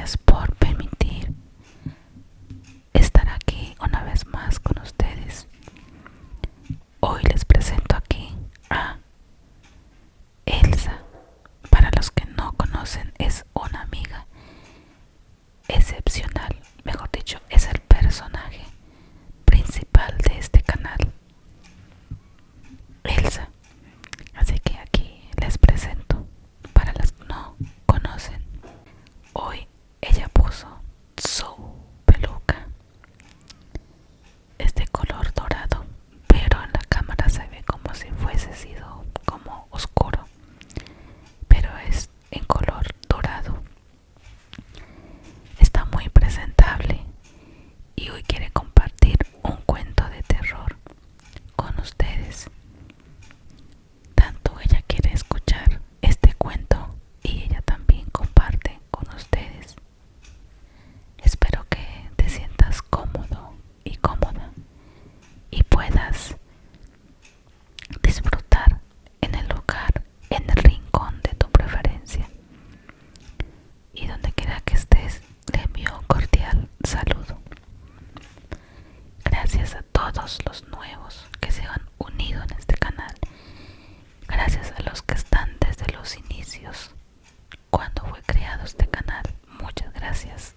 gracias por permitir estar aquí una vez más con ustedes. Hoy les presento aquí a Elsa. Para los que no conocen, es una amiga excepcional, mejor dicho, es el personaje principal de este canal, Elsa. Así que aquí les presento para los que no conocen. Hoy ella puso su peluca, es de color dorado, pero en la cámara se ve como si fuese sido como oscuro, pero es en color dorado. Está muy presentable y hoy quiere compartir un cuento de terror con ustedes. Tanto ella quiere escuchar este cuento y ella también comparte con ustedes. Espero que te sientas cómodo y cómoda y puedas disfrutar en el lugar, en el rincón de tu preferencia. Y donde quiera que estés, le envío un cordial saludo. Gracias a todos los nuevos que se han unido en este canal. Gracias a los que están desde los inicios, cuando fue creado este canal. Muchas gracias.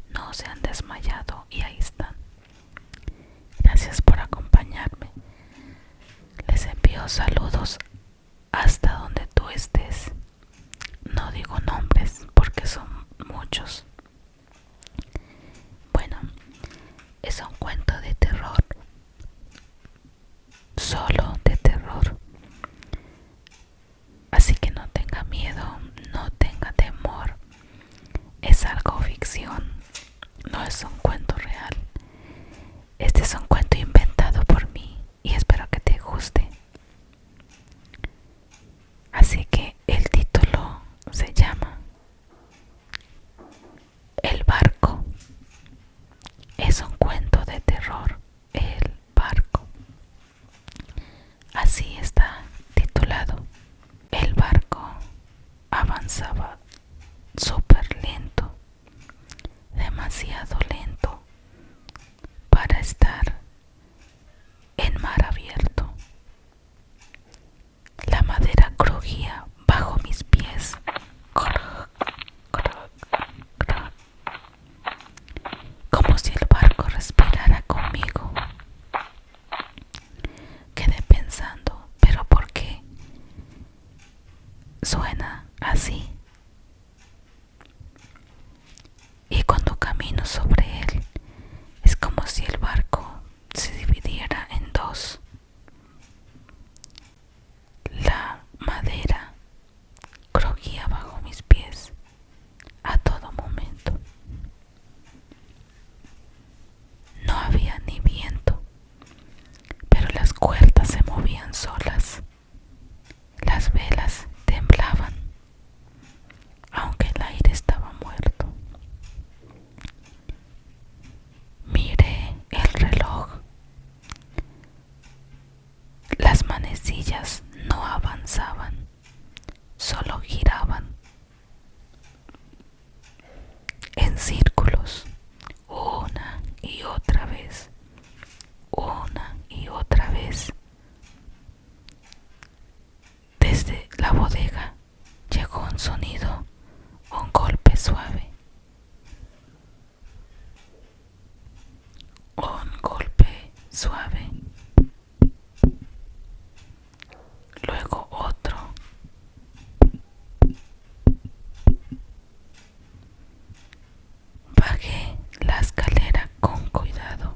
No se han desmayado y ahí están. Gracias por acompañarme. Les envío saludos hasta donde tú estés. No digo nombres porque son muchos. Bueno, es un cuento de terror. Solo de terror. Así que no tenga miedo, no tenga temor. Es algo ficción. No es un cuento real. Este es un cuento inventado por mí y espero que te guste. Así que el título se llama El barco. Es un cuento de terror, El barco. Así está titulado. El barco avanzaba súper lento, demasiado lento para estar en mar abierto. La madera crujía bajo mis pies. Croc, croc, croc. Como si el barco respirara conmigo. Quedé pensando, ¿pero por qué suena así? Y cuando camino sobre él, es como si el barco se dividiera en dos. La madera crujía bajo mis pies a todo momento. No había ni viento, pero las cuerdas se movían solas. Las velas temblaban, aunque el aire estaba muerto. Miré el reloj. Las manecillas no avanzaban, solo giraban en círculos, una y otra vez, una y otra vez. Desde la bodega llegó un sonido, un golpe suave, un golpe suave, luego otro. Bajé la escalera con cuidado.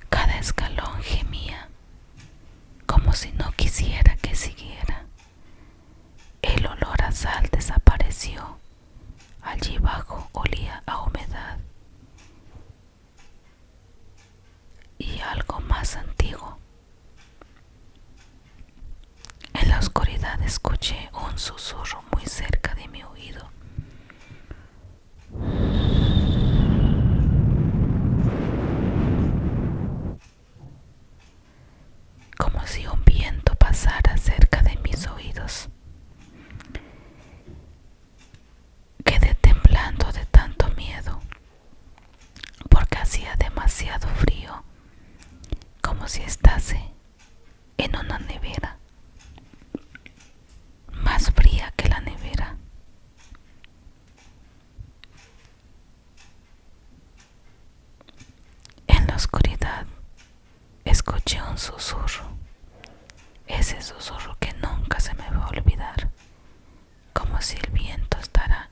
Cada escalón gemía, como si no quisiera que siguiera. El olor a sal desapareció. Allí abajo olía a humedad y algo más antiguo. En la oscuridad escuché un susurro muy cerca de mi oído. Como si un viento pasara cerca de mis oídos. si estase en una nevera, más fría que la nevera. En la oscuridad escuché un susurro, ese susurro que nunca se me va a olvidar, como si el viento estará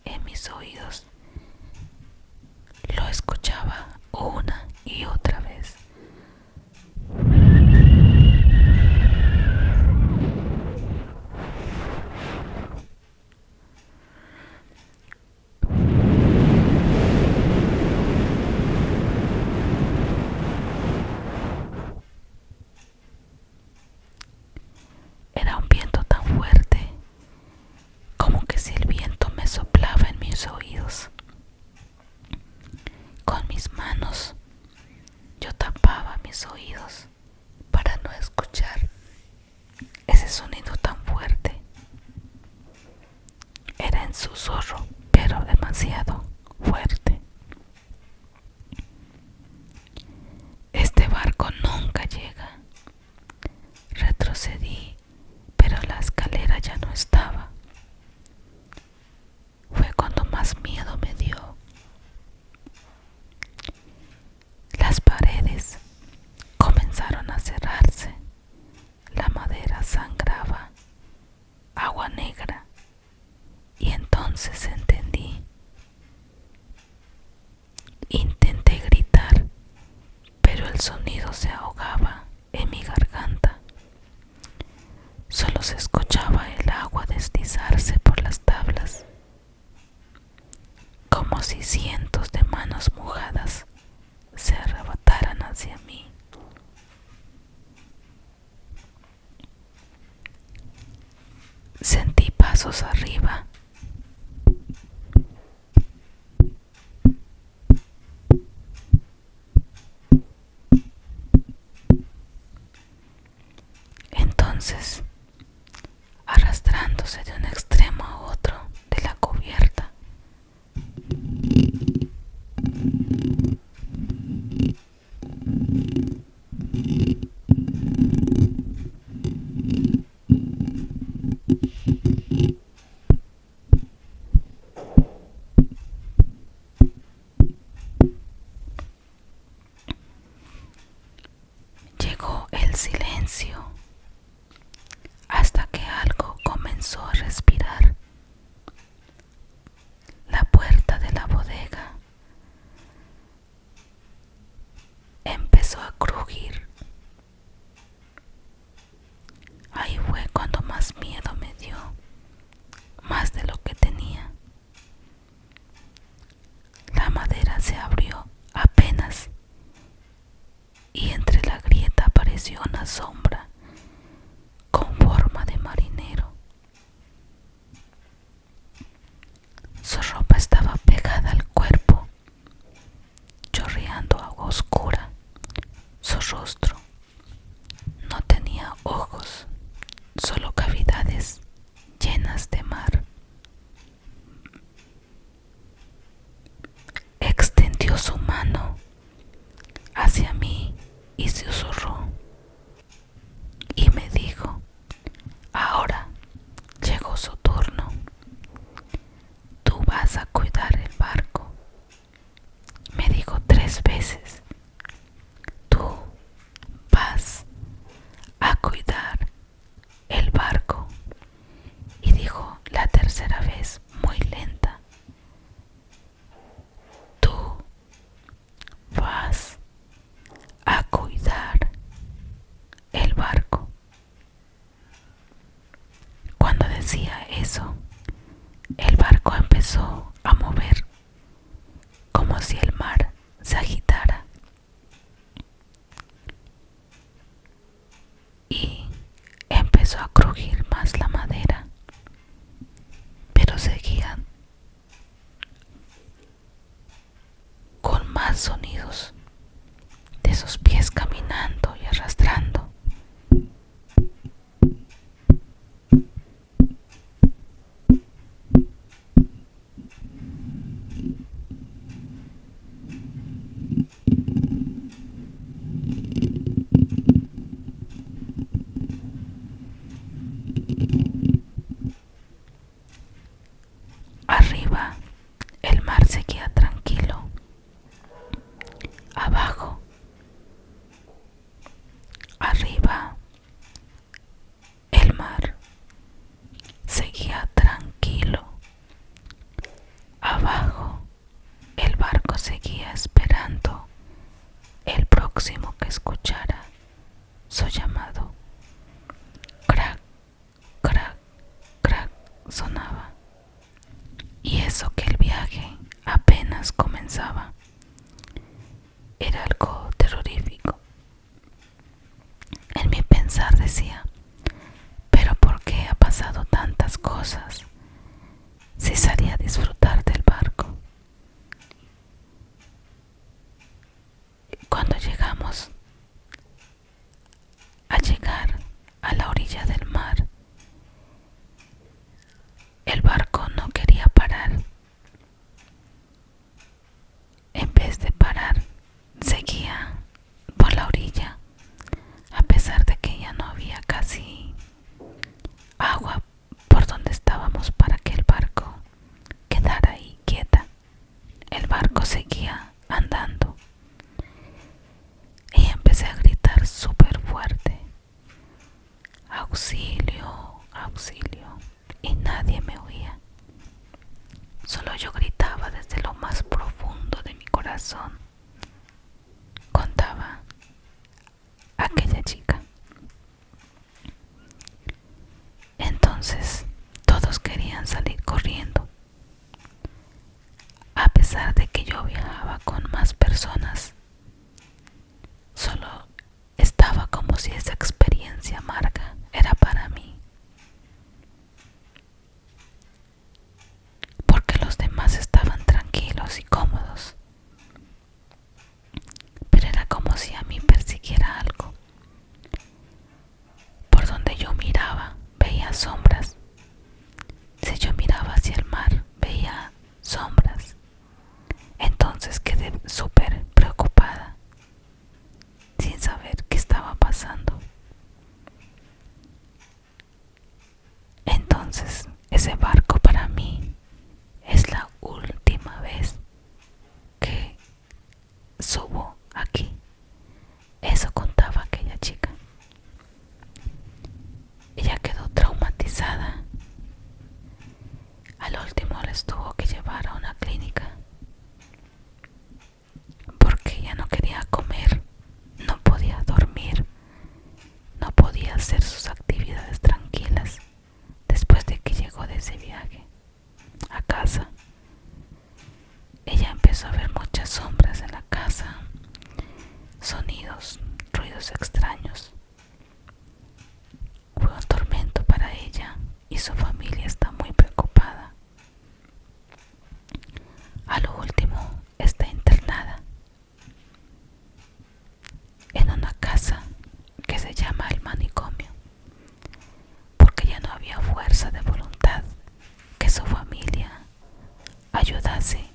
en mis oídos. Lo escuchaba una y otra vez. Era un viento tan fuerte como que si el viento me soplaba en mis oídos. Con mis manos yo tapaba mis oídos para no escuchar ese sonido tan fuerte. Era un susurro, pero demasiado fuerte. Este barco nunca llega. Retrocedí, pero la escalera ya no estaba. Fue cuando más miedo me dio. Las paredes comenzaron a cerrarse. La madera sangraba agua negra. Y entonces entendí. Intenté gritar, pero el sonido se ahogaba en mi garganta. Solo se escuchaba el agua deslizarse por las tablas, como si cientos de manos mojadas se arrebataran hacia mí. Sentí pasos arriba. Entonces, arrastrándose de un extremo a otro de la cubierta, llegó el silencio, hasta que algo comenzó a respirar. La puerta de la bodega empezó a crujir. Ahí fue cuando más miedo me dio, más de lo que tenía. La madera se abrió apenas y entre la grieta apareció una sombra con forma de marinero. Su ropa estaba pegada al cuerpo, chorreando agua oscura. Su rostro no tenía ojos, solo cavidades llenas de mar. Extendió su mano hacia mí y susurró y me dijo: ahora llegó su turno. Tú vas a cuidar el barco. Me dijo 3 veces: tú vas a cuidar el barco. Y dijo la tercera vez muy lenta: tú vas a cuidar el barco. Cuando decía eso, el barco empezó a mover como si el mar se agitara y empezó a crujir más la madera, pero seguían con más sonidos de sus pies caminando y arrastrando. Cuando llegamos a llegar a la orilla del mar, el barco no quería parar. En vez de parar, seguía por la orilla, a pesar de que ya no había casi agua por donde estábamos para que el barco quedara ahí quieta. El barco seguía andando y empecé a gritar súper fuerte: auxilio, auxilio, y nadie me oía. Solo yo gritaba desde lo más profundo de mi corazón. Contaba aquella chica. Entonces todos querían salir corriendo. A pesar de que yo viajaba con más personas, solo estaba como si esa experiencia amarga era para mí, porque los demás estaban tranquilos y cómodos, pero era como si a mí persiguiera algo. Por donde yo miraba veía sombras. Si yo miraba hacia el mar veía sombras. Entonces quedé súper preocupada, sin saber qué estaba pasando. Entonces ese barco para mí es la última vez que subo aquí. Eso contaba aquella chica. Ella quedó traumatizada. Al último les tuvo que llevar a una clínica porque ella no quería comer, no podía dormir, no podía hacer sus actividades tranquilas después de que llegó de ese viaje a casa. Ella empezó a ver muchas sombras en la casa, sonidos, ruidos extraños. Fue un tormento para ella y su familia está muy preocupada. A lo último está internada en una casa que se llama el manicomio, porque ya no había fuerza de voluntad que su familia ayudase.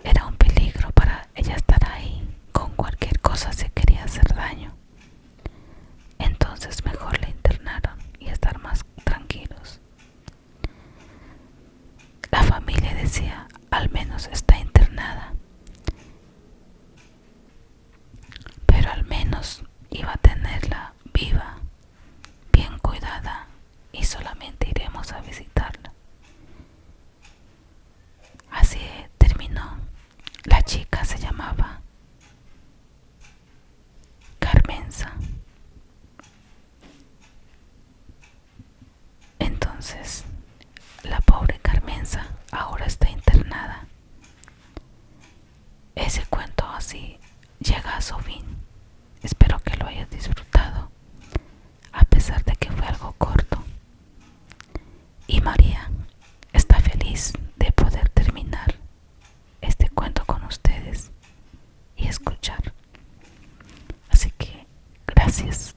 Era un peligro para ella estar ahí, con cualquier cosa se quería hacer daño. Entonces mejor la internaron y estar más tranquilos. La familia decía: al menos está internada, pero al menos iba a tenerla viva, bien cuidada, y solamente iremos a visitarla. Así terminó. La chica se llamaba Carmenza. Entonces la pobre Carmenza ahora está internada. Ese cuento así llega a su fin. Espero que lo hayas disfrutado, a pesar de que fue algo corto. Y María está feliz de poder terminar este cuento con ustedes y escuchar. Así que gracias.